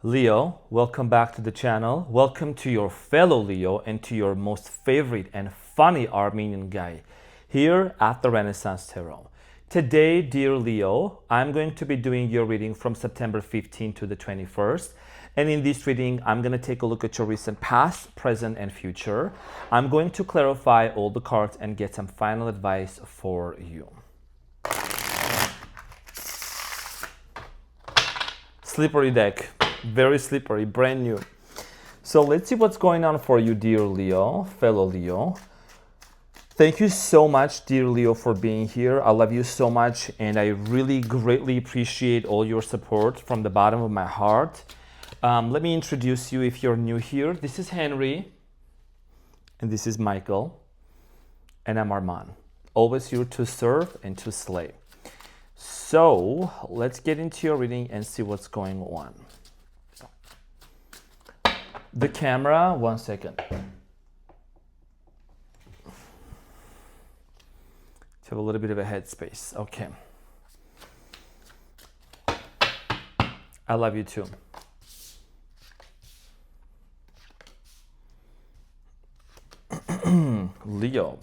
Leo, welcome back to the channel. Welcome to your fellow Leo and to your most favorite and funny Armenian guy here at the Renaissance Tarot. Today, dear Leo, I'm going to be doing your reading from September 15th to the 21st. And in this reading, I'm going to take a look at your recent past, present, and future. I'm going to clarify all the cards and get some final advice for you. Slippery deck. Very slippery, brand new. So let's see what's going on for you, dear Leo, fellow Leo. Thank you so much, dear Leo, for being here. I love you so much, and I really greatly appreciate all your support from the bottom of my heart. Let me introduce you if you're new here. This is Henry, and this is Michael, and I'm Arman. Always here to serve and to slay. So let's get into your reading and see what's going on. The camera, 1 second. To have a little bit of a headspace. Okay. I love you too. Leo.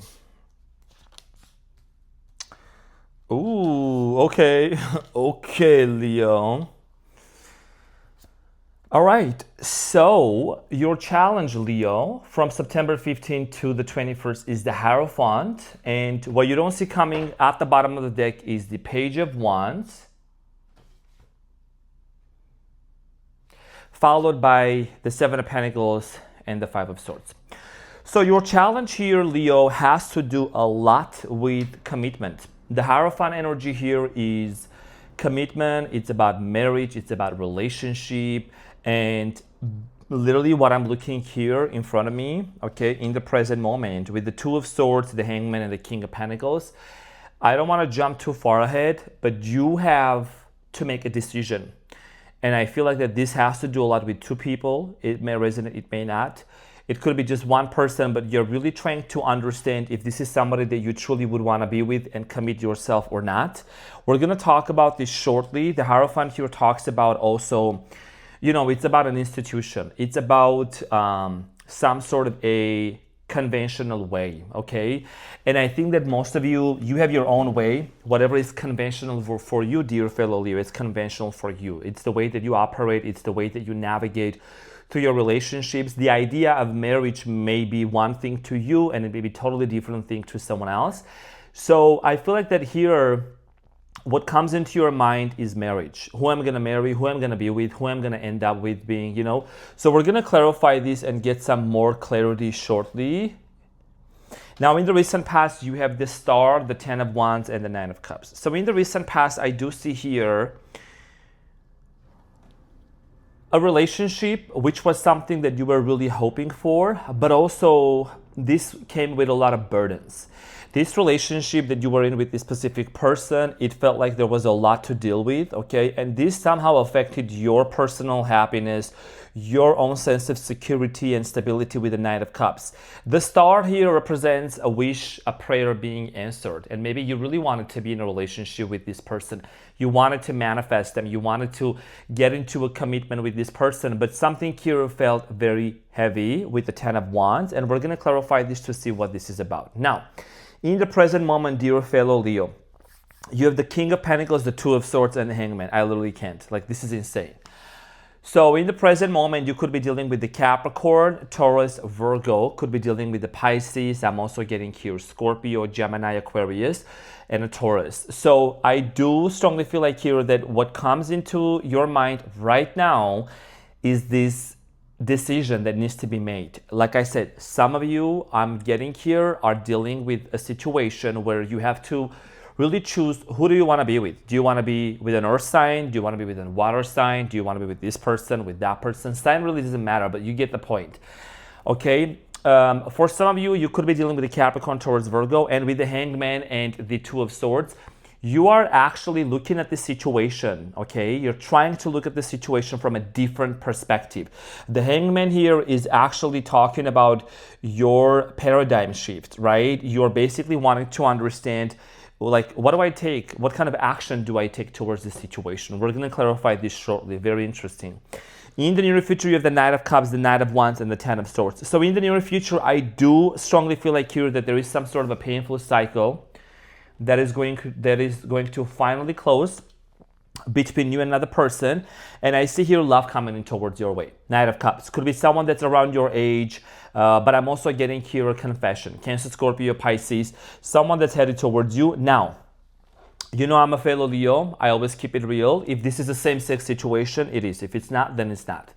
Ooh, okay. Okay, Leo. All right, so your challenge, Leo, from September 15th to the 21st is the hierophant. And what you don't see coming at the bottom of the deck is the Page of Wands, followed by the Seven of Pentacles and the Five of Swords. So your challenge here, Leo, has to do a lot with commitment. The hierophant energy here is commitment. It's about marriage. It's about relationship. And literally what I'm looking here in front of me, okay, in the present moment with the Two of Swords, the Hangman, and the King of Pentacles, I don't want to jump too far ahead, but you have to make a decision. And I feel like that this has to do a lot with two people. It may resonate, it may not. It could be just one person, but you're really trying to understand if this is somebody that you truly would want to be with and commit yourself or not. We're going to talk about this shortly. The Hierophant here talks about also, you know, it's about an institution. It's about some sort of a conventional way, okay? And I think that most of you have your own way. Whatever is conventional for you, dear fellow Leo, it's conventional for you. It's the way that you operate. It's the way that you navigate through your relationships. The idea of marriage may be one thing to you, and it may be totally different thing to someone else. So I feel like that here, what comes into your mind is marriage. Who I'm going to marry, who I'm going to be with, who I'm going to end up with being, you know. So we're going to clarify this and get some more clarity shortly. Now, in the recent past, you have the Star, the Ten of Wands, and the Nine of Cups. So in the recent past, I do see here a relationship, which was something that you were really hoping for, but also this came with a lot of burdens. This relationship that you were in with this specific person, it felt like there was a lot to deal with, okay? And this somehow affected your personal happiness, your own sense of security and stability with the Knight of Cups. The Star here represents a wish, a prayer being answered. And maybe you really wanted to be in a relationship with this person. You wanted to manifest them. You wanted to get into a commitment with this person. But something here felt very heavy with the Ten of Wands. And we're going to clarify this to see what this is about. Now, in the present moment, dear fellow Leo, you have the King of Pentacles, the Two of Swords, and the Hangman. I literally can't. Like, this is insane. So in the present moment, you could be dealing with the Capricorn, Taurus, Virgo, could be dealing with the Pisces. I'm also getting here Scorpio, Gemini, Aquarius, and a Taurus. So I do strongly feel like here that what comes into your mind right now is this decision that needs to be made. Like I said, some of you I'm getting here are dealing with a situation where you have to really choose who do you want to be with. Do you want to be with an earth sign? Do you want to be with a water sign? Do you want to be with this person, with that person? Sign really doesn't matter, but you get the point. Okay. For some of you, you could be dealing with the Capricorn, Taurus, Virgo, and with the Hangman and the Two of Swords. You are actually looking at the situation, okay? You're trying to look at the situation from a different perspective. The Hangman here is actually talking about your paradigm shift, right? You're basically wanting to understand, like, what do I take? What kind of action do I take towards this situation? We're going to clarify this shortly. Very interesting. In the near future, you have the Knight of Cups, the Knight of Wands, and the Ten of Swords. So in the near future, I do strongly feel like here that there is some sort of a painful cycle that is going to finally close between you and another person. And I see here love coming in towards your way. Knight of Cups. Could be someone that's around your age, but I'm also getting here a confession. Cancer, Scorpio, Pisces. Someone that's headed towards you. Now, you know I'm a fellow Leo. I always keep it real. If this is a same-sex situation, it is. If it's not, then it's not.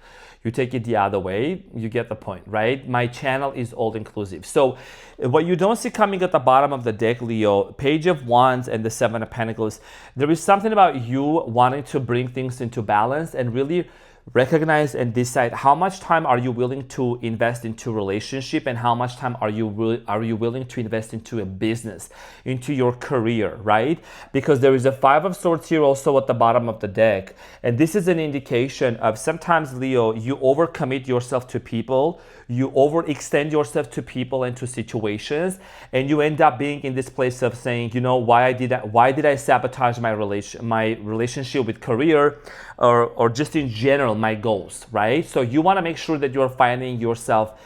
You take it the other way, you get the point, right? My channel is all-inclusive. So what you don't see coming at the bottom of the deck, Leo, Page of Wands and the Seven of Pentacles, there is something about you wanting to bring things into balance and really recognize and decide how much time are you willing to invest into relationship and how much time are you willing to invest into a business, into your career, right? Because there is a Five of Swords here also at the bottom of the deck, and this is an indication of sometimes, Leo, you overcommit yourself to people, you overextend yourself to people and to situations, and you end up being in this place of saying, you know, why did I sabotage my relationship with career or just in general my goals, right? So you want to make sure that you're finding yourself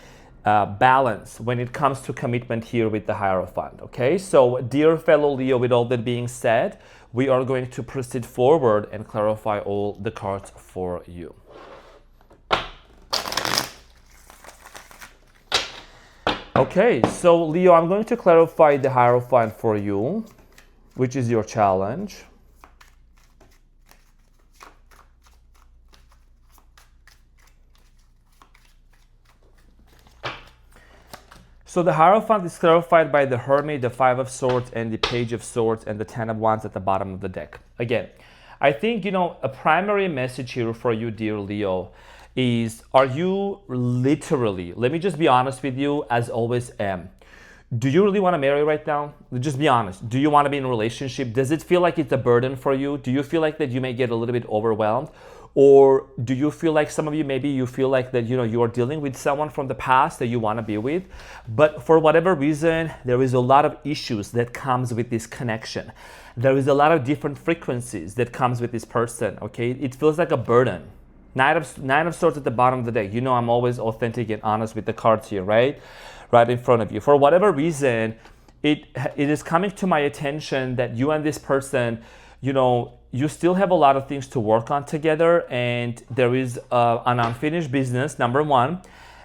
balance when it comes to commitment here with the Hierophant, okay? So dear fellow Leo, with all that being said, we are going to proceed forward and clarify all the cards for you. Okay, so Leo, I'm going to clarify the Hierophant for you, which is your challenge. So the Hierophant is clarified by the Hermit, the Five of Swords, and the Page of Swords, and the Ten of Wands at the bottom of the deck. Again, I think, you know, a primary message here for you, dear Leo, is, are you literally, let me just be honest with you, as always am. Do you really want to marry right now? Just be honest. Do you want to be in a relationship? Does it feel like it's a burden for you? Do you feel like that you may get a little bit overwhelmed? Or do you feel like some of you, maybe you feel like that, you know, you are dealing with someone from the past that you want to be with, but for whatever reason, there is a lot of issues that comes with this connection. There is a lot of different frequencies that comes with this person, okay? It feels like a burden. Nine of Swords at the bottom of the deck. You know I'm always authentic and honest with the cards here, right? Right in front of you. For whatever reason, it is coming to my attention that you and this person, you know, you still have a lot of things to work on together, and there is an unfinished business, number one.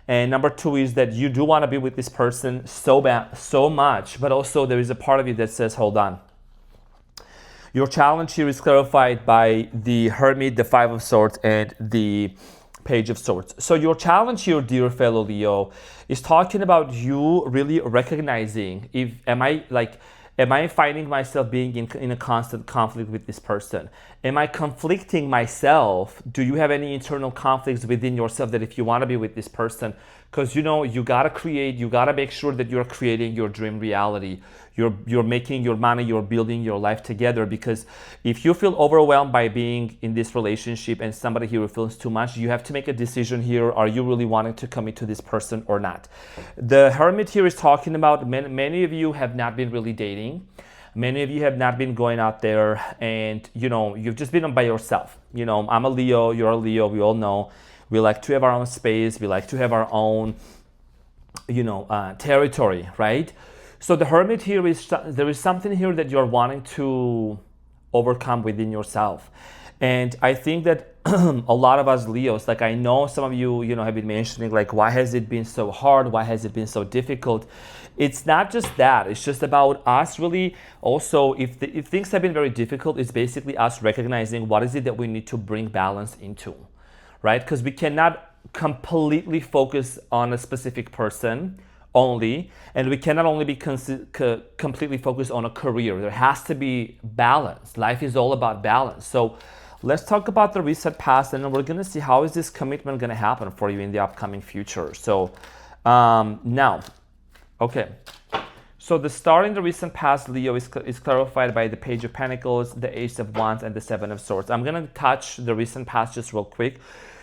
And number two is that you do want to be with this person so much, but also there is a part of you that says, hold on. Your challenge here is clarified by the Hermit, the Five of Swords, and the Page of Swords. So your challenge here, dear fellow Leo, is talking about you really recognizing am I finding myself being in a constant conflict with this person? Am I conflicting myself? Do you have any internal conflicts within yourself that if you want to be with this person, because you know you gotta make sure that you're creating your dream reality. You're making your money, you're building your life together, because if you feel overwhelmed by being in this relationship and somebody here feels too much, you have to make a decision here. Are you really wanting to commit to this person or not? The Hermit here is talking about many of you have not been really dating. Many of you have not been going out there, and you know, you've just been by yourself. You know, I'm a Leo, you're a Leo, we all know. We like to have our own space, we like to have our own, you know, territory, right? So the Hermit here there is something here that you're wanting to overcome within yourself. And I think that a lot of us Leos, like I know some of you, you know, have been mentioning like, why has it been so hard? Why has it been so difficult? It's not just that. It's just about us really also, if things have been very difficult, it's basically us recognizing what is it that we need to bring balance into, right? Because we cannot completely focus on a specific person only, and we cannot only be completely focused on a career. There has to be balance. Life is all about balance. So let's talk about the recent past, and then we're gonna see how is this commitment gonna happen for you in the upcoming future. So now, okay. So the star in the recent past, Leo, is clarified by the Page of Pentacles, the Ace of Wands, and the Seven of Swords. I'm gonna touch the recent past just real quick.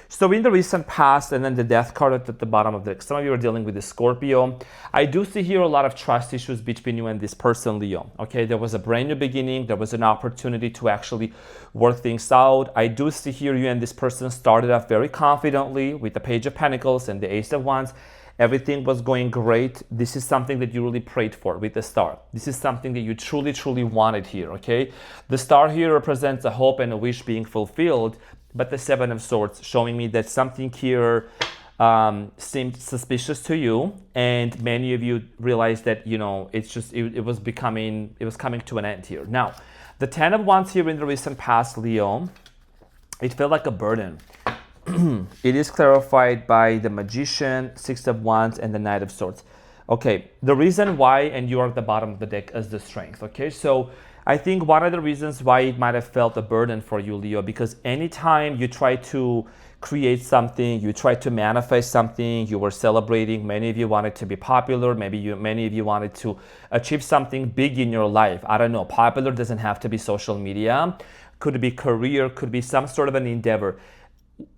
So in the recent past, and then the death card at the bottom of the deck, some of you are dealing with the Scorpio. I do see here a lot of trust issues between you and this person, Leo. Okay, there was a brand new beginning. There was an opportunity to actually work things out. I do see here you and this person started off very confidently with the Page of Pentacles and the Ace of Wands. Everything was going great. This is something that you really prayed for with the star. This is something that you truly, truly wanted here, okay? The star here represents a hope and a wish being fulfilled, but the Seven of Swords showing me that something here seemed suspicious to you, and many of you realized that, you know, it was coming to an end here. Now, the Ten of Wands here in the recent past, Leo, it felt like a burden. It is clarified by the Magician, Six of Wands, and the Knight of Swords. Okay, the reason why, and you are at the bottom of the deck, is the Strength. Okay, so I think one of the reasons why it might have felt a burden for you, Leo, because anytime you try to create something, you try to manifest something, you were celebrating, many of you wanted to be popular, many of you wanted to achieve something big in your life. I don't know, popular doesn't have to be social media, could be career, could be some sort of an endeavor.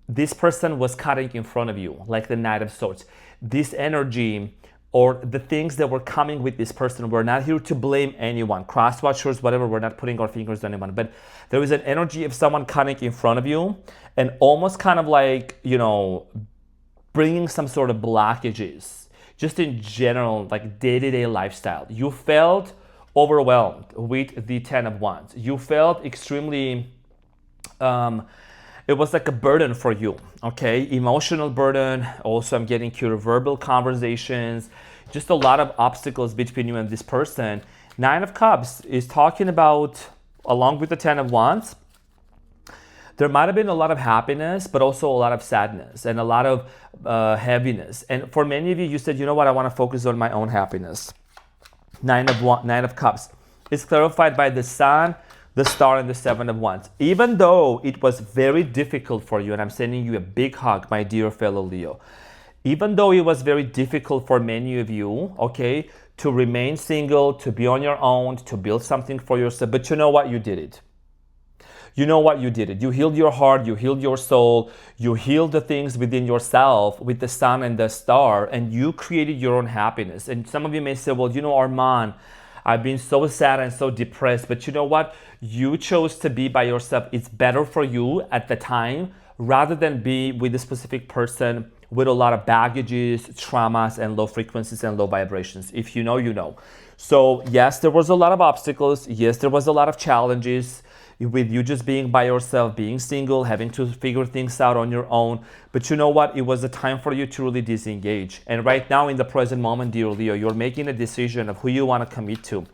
This person was cutting in front of you, like the Knight of Swords. This energy or the things that were coming with this person, we're not here to blame anyone. Cross watchers, whatever, we're not putting our fingers on anyone. But there is an energy of someone cutting in front of you and almost kind of like, you know, bringing some sort of blockages, just in general, like day-to-day lifestyle. You felt overwhelmed with the Ten of Wands. You felt extremely... it was like a burden for you, okay? Emotional burden. Also, I'm getting here verbal conversations, just a lot of obstacles between you and this person. Nine of Cups is talking about, along with the Ten of Wands, there might have been a lot of happiness, but also a lot of sadness and a lot of heaviness. And for many of you, you said, you know what, I want to focus on my own happiness. Nine of Cups is clarified by the Sun, the Star, and the Seven of Wands. Even though it was very difficult for you, and I'm sending you a big hug, my dear fellow Leo, even though it was very difficult for many of you, okay, to remain single, to be on your own, to build something for yourself, but you know what? You did it. You know what? You did it. You healed your heart, you healed your soul, you healed the things within yourself with the Sun and the Star, and you created your own happiness. And some of you may say, well, you know, Arman, I've been so sad and so depressed, but you know what? You chose to be by yourself. It's better for you at the time rather than be with a specific person with a lot of baggages, traumas, and low frequencies and low vibrations. If you know, you know. So yes, there was a lot of obstacles. Yes, there was a lot of challenges with you just being by yourself, being single, having to figure things out on your own. But you know what? It was a time for you to really disengage. And right now in the present moment, dear Leo, you're making a decision of who you want to commit to.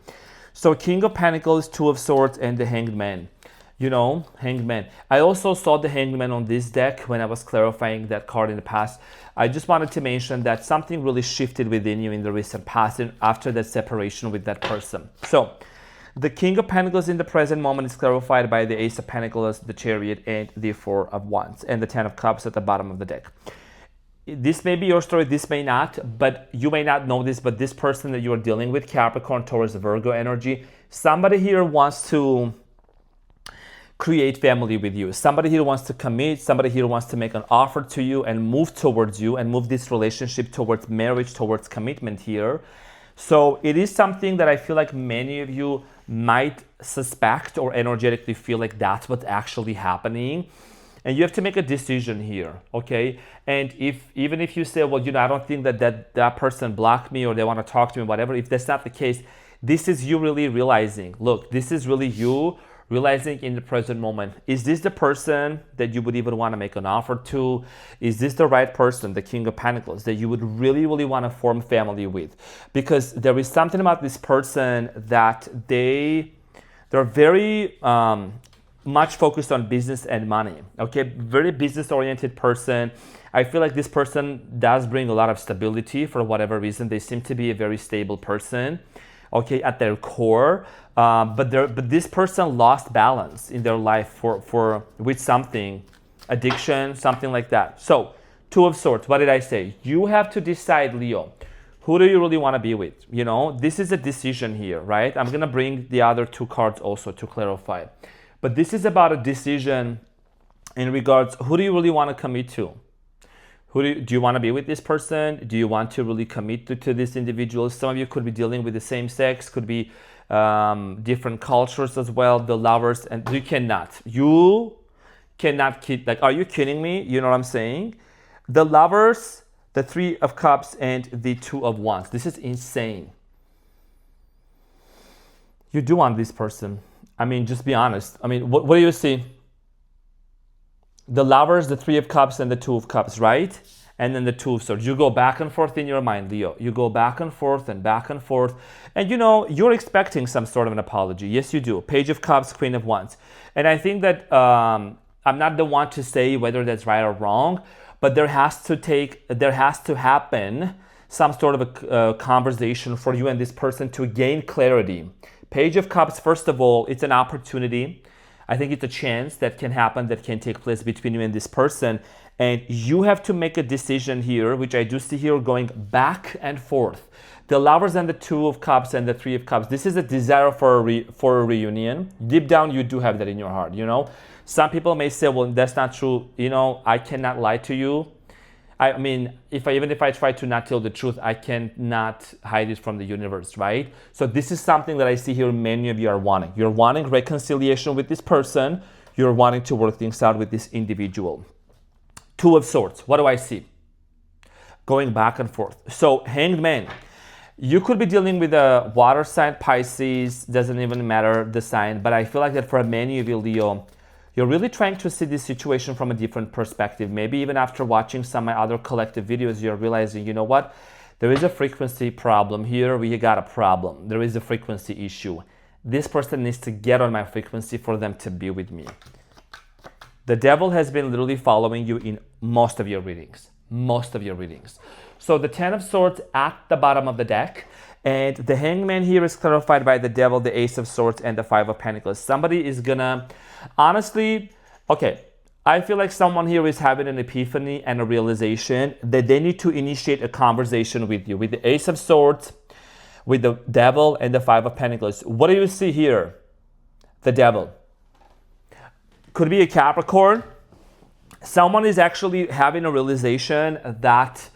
So King of Pentacles, Two of Swords, and the Hanged Man. You know, Hanged Man. I also saw the Hanged Man on this deck when I was clarifying that card in the past. I just wanted to mention that something really shifted within you in the recent past and after that separation with that person. So the King of Pentacles in the present moment is clarified by the Ace of Pentacles, the Chariot, and the Four of Wands, and the Ten of Cups at the bottom of the deck. This may be your story, this may not, but you may not know this, but this person that you are dealing with, Capricorn, Taurus, Virgo energy, somebody here wants to create family with you. Somebody here wants to commit, somebody here wants to make an offer to you and move towards you and move this relationship towards marriage, towards commitment here. So it is something that I feel like many of you might suspect or energetically feel like that's what's actually happening. And you have to make a decision here, okay? And even if you say, well, you know, I don't think that person blocked me or they want to talk to me, whatever, if that's not the case, this is you really realizing, look, this is really you realizing in the present moment, is this the person that you would even want to make an offer to? Is this the right person, the King of Pentacles, that you would really, really want to form family with? Because there is something about this person that they're very much focused on business and money, okay? Very business-oriented person. I feel like this person does bring a lot of stability for whatever reason. They seem to be a very stable person, okay, at their core. But this person lost balance in their life with something, addiction, something like that. So, Two of Swords, what did I say? You have to decide, Leo, who do you really want to be with? You know, this is a decision here, right? I'm going to bring the other two cards also to clarify. But this is about a decision in regards, who do you really want to commit to? Do you want to be with this person? Do you want to really commit to this individual? Some of you could be dealing with the same sex, could be different cultures as well, the lovers, and you cannot keep, like, are you kidding me? You know what I'm saying? The lovers, the Three of Cups, and the Two of Wands. This is insane. You do want this person. I mean, just be honest. I mean, what do you see? The lovers, the Three of Cups, and the Two of Cups, right? And then the Two of Swords. You go back and forth in your mind, Leo. You go back and forth and back and forth. And you know, you're expecting some sort of an apology. Yes, you do. Page of Cups, Queen of Wands. And I think that I'm not the one to say whether that's right or wrong, but there has to happen some sort of a conversation for you and this person to gain clarity. Page of Cups, first of all, it's an opportunity. I think it's a chance that can happen, that can take place between you and this person. And you have to make a decision here, which I do see here going back and forth. The lovers and the Two of Cups and the Three of Cups. This is a desire for a reunion. Deep down, you do have that in your heart, you know. Some people may say, well, that's not true. You know, I cannot lie to you. I mean, even if I try to not tell the truth, I cannot hide it from the universe, right? So this is something that I see here many of you are wanting. You're wanting reconciliation with this person. You're wanting to work things out with this individual. Two of Swords. What do I see? Going back and forth. So Hanged Man. You could be dealing with a water sign, Pisces. Doesn't even matter the sign. But I feel like that for many of you, Leo, you're really trying to see this situation from a different perspective. Maybe even after watching some of my other collective videos, you're realizing, you know what? There is a frequency problem here. We got a problem. There is a frequency issue. This person needs to get on my frequency for them to be with me. The devil has been literally following you in most of your readings. Most of your readings. So the Ten of Swords at the bottom of the deck. And the Hanged Man here is clarified by the devil, the Ace of Swords, and the Five of Pentacles. Somebody is gonna, honestly, okay, I feel like someone here is having an epiphany and a realization that they need to initiate a conversation with you, with the Ace of Swords, with the devil, and the Five of Pentacles. What do you see here? The devil. Could be a Capricorn. Someone is actually having a realization that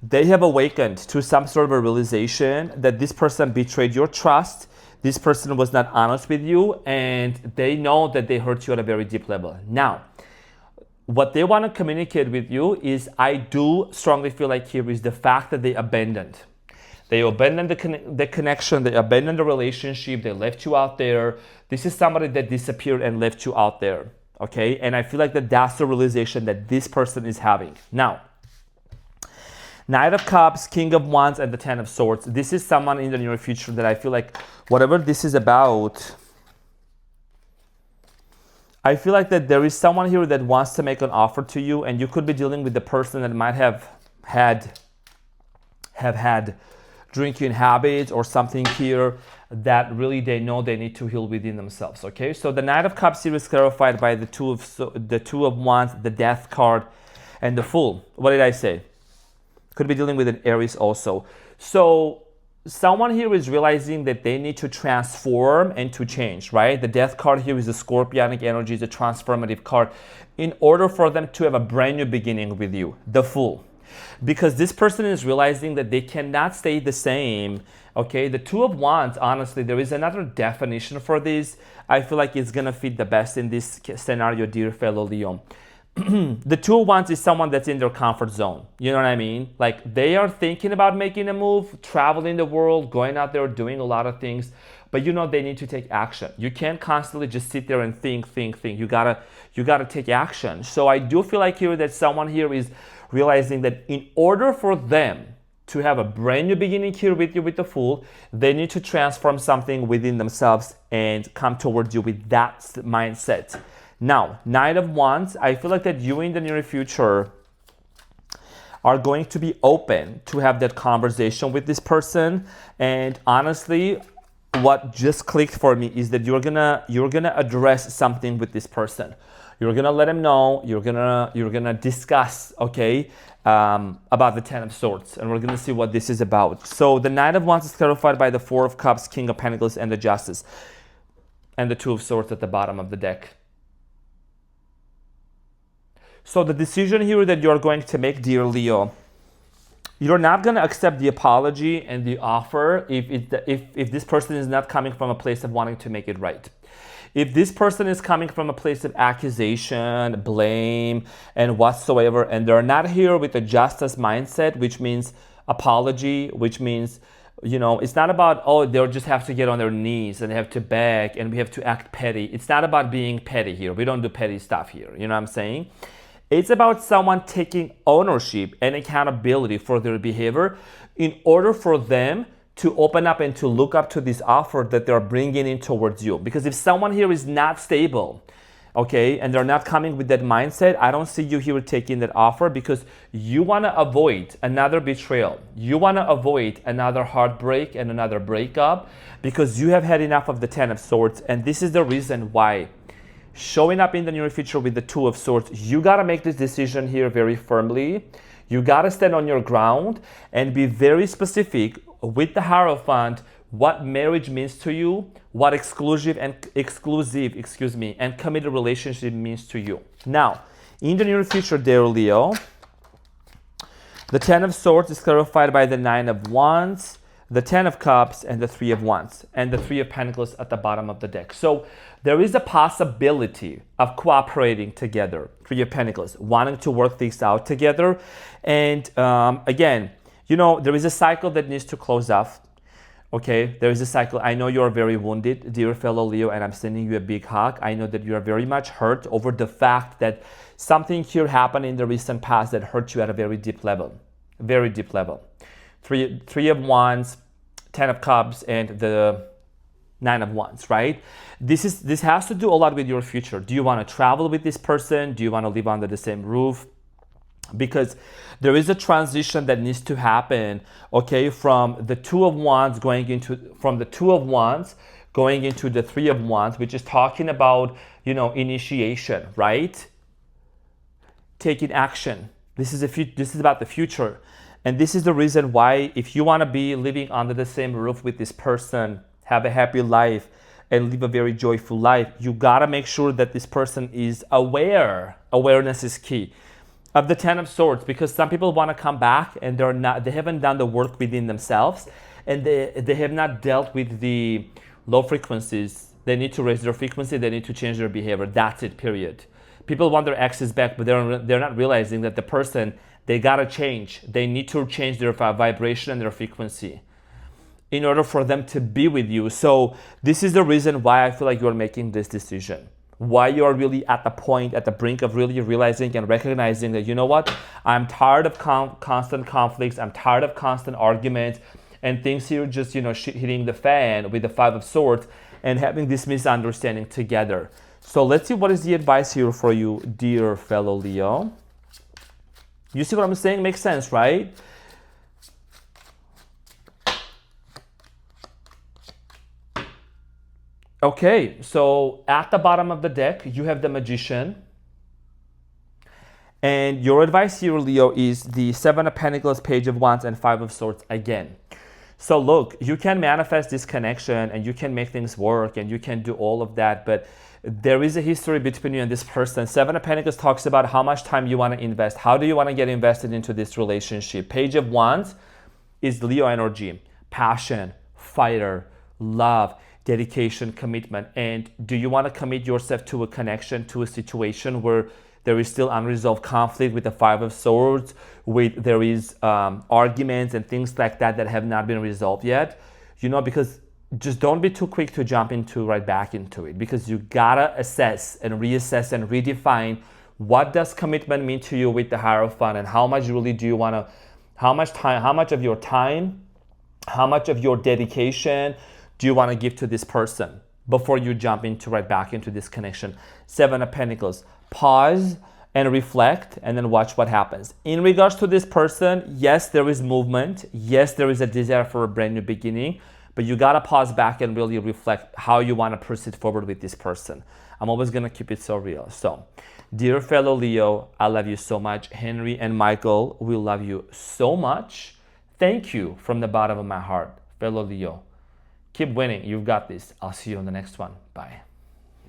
they have awakened to some sort of a realization that this person betrayed your trust. This person was not honest with you, and they know that they hurt you at a very deep level. Now, what they want to communicate with you is, I do strongly feel like here is the fact that they abandoned. They abandoned the connection, they abandoned the relationship, they left you out there. This is somebody that disappeared and left you out there, okay? And I feel like that's the realization that this person is having. Now, Knight of Cups, King of Wands, and the Ten of Swords. This is someone in the near future that I feel like whatever this is about, I feel like that there is someone here that wants to make an offer to you, and you could be dealing with the person that might have had drinking habits or something here that really they know they need to heal within themselves, okay? So the Knight of Cups here is clarified by the Two of Wands, the Death card, and the Fool. What did I say? Could be dealing with an Aries also. So someone here is realizing that they need to transform and to change, right? The Death card here is a Scorpionic energy, is a transformative card, in order for them to have a brand new beginning with you, the Fool. Because this person is realizing that they cannot stay the same, okay? The Two of Wands, honestly, there is another definition for this. I feel like it's gonna fit the best in this scenario, dear fellow Leo. The Two of Wands is someone that's in their comfort zone. You know what I mean? Like, they are thinking about making a move, traveling the world, going out there, doing a lot of things, but you know they need to take action. You can't constantly just sit there and think. You gotta take action. So I do feel like here that someone here is realizing that in order for them to have a brand new beginning here with you with the Fool, they need to transform something within themselves and come towards you with that mindset. Now, Knight of Wands, I feel like that you in the near future are going to be open to have that conversation with this person. And honestly, what just clicked for me is that you're gonna address something with this person. You're gonna let him know. You're gonna discuss, okay, about the Ten of Swords, and we're gonna see what this is about. So the Knight of Wands is clarified by the Four of Cups, King of Pentacles, and the Justice, and the Two of Swords at the bottom of the deck. So the decision here that you're going to make, dear Leo, you're not going to accept the apology and the offer if this person is not coming from a place of wanting to make it right. If this person is coming from a place of accusation, blame, and whatsoever, and they're not here with a justice mindset, which means apology, which means, it's not about, oh, they'll just have to get on their knees and they have to beg and we have to act petty. It's not about being petty here. We don't do petty stuff here. You know what I'm saying? It's about someone taking ownership and accountability for their behavior in order for them to open up and to look up to this offer that they're bringing in towards you. Because if someone here is not stable, okay, and they're not coming with that mindset, I don't see you here taking that offer because you want to avoid another betrayal. You want to avoid another heartbreak and another breakup because you have had enough of the Ten of Swords. And this is the reason why showing up in the near future with the Two of Swords, you got to make this decision here very firmly. You got to stand on your ground and be very specific with the Hierophant what marriage means to you, what exclusive and committed relationship means to you. Now, in the near future, dear Leo, the Ten of Swords is clarified by the Nine of Wands, the Ten of Cups, and the Three of Wands, and the Three of Pentacles at the bottom of the deck. So there is a possibility of cooperating together, Three of Pentacles, wanting to work things out together. And again, there is a cycle that needs to close off. Okay, there is a cycle. I know you are very wounded, dear fellow Leo, and I'm sending you a big hug. I know that you are very much hurt over the fact that something here happened in the recent past that hurt you at a very deep level. Very deep level. Three of Wands, Ten of Cups, and the Nine of Wands, right? This has to do a lot with your future. Do you want to travel with this person? Do you want to live under the same roof? Because there is a transition that needs to happen, okay, from the Two of Wands going into the Three of Wands, which is talking about, initiation, right? Taking action. This is about the future. And this is the reason why, if you want to be living under the same roof with this person, have a happy life, and live a very joyful life, you got to make sure that this person is aware. Awareness is key. Of the Ten of Swords, because some people want to come back and they haven't done the work within themselves, and they have not dealt with the low frequencies. They need to raise their frequency, they need to change their behavior. That's it, period. People want their exes back, but they're not realizing that the person, they gotta change. They need to change their vibration and their frequency in order for them to be with you. So this is the reason why I feel like you're making this decision. Why you are really at the brink of really realizing and recognizing that, you know what, I'm tired of constant conflicts, I'm tired of constant arguments, and things here just, shit hitting the fan with the Five of Swords and having this misunderstanding together. So let's see what is the advice here for you, dear fellow Leo. You see what I'm saying? Makes sense, right? Okay, so at the bottom of the deck, you have the Magician. And your advice here, Leo, is the Seven of Pentacles, Page of Wands, and Five of Swords again. So look, you can manifest this connection and you can make things work and you can do all of that, but there is a history between you and this person. Seven of Pentacles talks about how much time you want to invest. How do you want to get invested into this relationship? Page of Wands is Leo energy, passion, fighter, love, dedication, commitment. And do you want to commit yourself to a connection, to a situation where there is still unresolved conflict with the Five of Swords, there is arguments and things like that have not been resolved yet? Because just don't be too quick to jump right back into it, because you gotta assess and reassess and redefine what does commitment mean to you with the Hierophant, and how much really do you want to, how much of your time, how much of your dedication do you want to give to this person before you jump right back into this connection. Seven of Pentacles. Pause and reflect and then watch what happens. In regards to this person, yes, there is movement. Yes, there is a desire for a brand new beginning, but you got to pause back and really reflect how you want to proceed forward with this person. I'm always going to keep it so real. So, dear fellow Leo, I love you so much. Henry and Michael, we love you so much. Thank you from the bottom of my heart, fellow Leo. Keep winning. You've got this. I'll see you on the next one. Bye.